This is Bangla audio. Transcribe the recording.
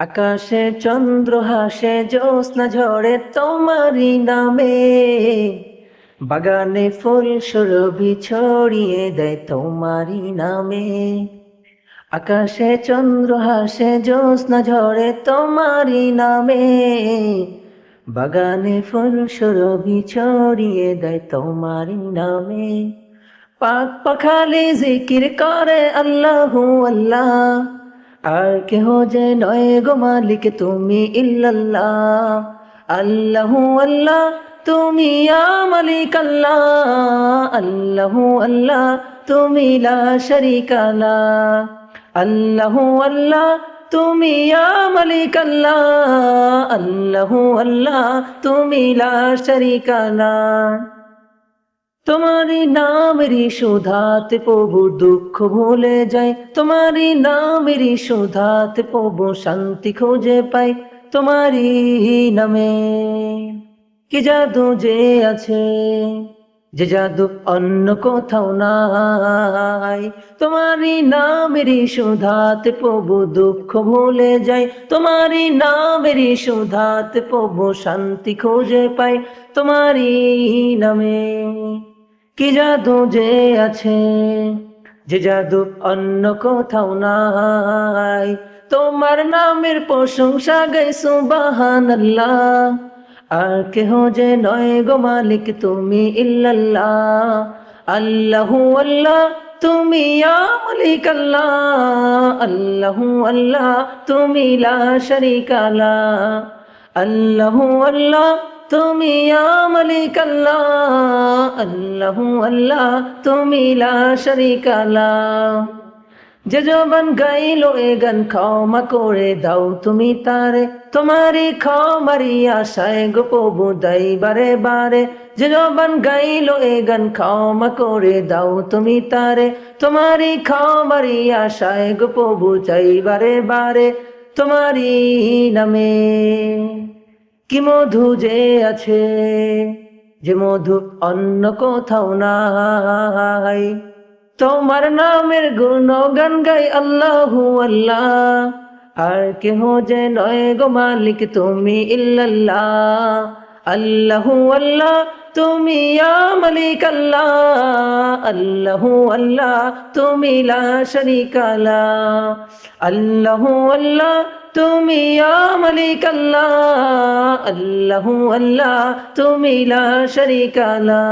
আকাশে চন্দ্র হাসে জ্যোৎস্না ঝরে তোমারি নামে, বাগানে ফুল সুরভি ছড়িয়ে দেয় তোমারি নামে। আকাশে চন্দ্র হাসে জ্যোৎস্না ঝরে তোমারি নামে, বাগানে ফুল সুরভি ছড়িয়ে দেয় তোমারি নামে। পাক পাখালি জিকির করে আল্লাহু আল্লাহ, আর কেহ যে নয় গো মালিক তুমি ইল্লাল্লাহ। আল্লাহু আল্লাহ তুমি ইয়া মালিক আল্লাহ, আল্লাহু আল্লাহ তুমি লা শারীকা লা। আল্লাহু আল্লাহ তুমি ইয়া মালিক আল্লাহ, আল্লাহু আল্লাহ তুমি লা শারীকা লা। তোমারি নামেরই সুধাতে প্রভু দুঃখ ভুলে যায়, তোমারি নামেরই সুধাতে প্রভু শান্তি খুঁজে পাই। তোমারি নামে কি জাদু যে আছে, যে জাদু অন্য কোথাও নাই। তোমারি নামেরই সুধাতে প্রভু দুঃখ ভুলে যায়, তোমারি নামেরই সুধাতে প্রভু শান্তি খুঁজে পাই। তোমারি নামে কি জাদু যে আছে, যে জাদু অন্য কোথাও নাই। তোমার নামের প্রশংসা গাই সুবহানাল্লাহ, আর কেহ যে নয় গো মালিক তুমি ইল্লাল্লাহ। আল্লাহু আল্লাহ তুমি ইয়া মালিক আল্লাহ, আল্লাহু আল্লাহ তুমি লা শারীকা লা। আল্লাহু আল্লাহ তুমি ইয়া মালিক আল্লাহ, আল্লাহু আল্লাহ তুমি লা শারীকা লা। যে জবান গাইলো এ গান ক্ষমা করে দাও তুমি তারে, তোমারি ক্ষমারি আশায় গো প্রভু দাই বারে বারে। যে জবান গাইলো এ গান ক্ষমা করে দাও তুমি তারে, তোমারি ক্ষমারি আশায় গো প্রভু চাই বারে বারে। তোমারি নামে কি মধু যে আছে, যে মধু অন্য কোথাও নাই। তোমার নামের গুণগান গাই আল্লাহু আল্লাহ, আর কেহ যে নয় গো মালিক তুমি ইল্লাল্লাহ। আল্লাহু আল্লাহ তুমি ইয়া মালিক আল্লাহ, আল্লাহু আল্লাহ তুমি লা শারীকা লা। আল্লাহু আল্লাহ তুমি ইয়া মালিক আল্লাহ, আল্লাহু আল্লাহ তুমি লা শারীকা লা।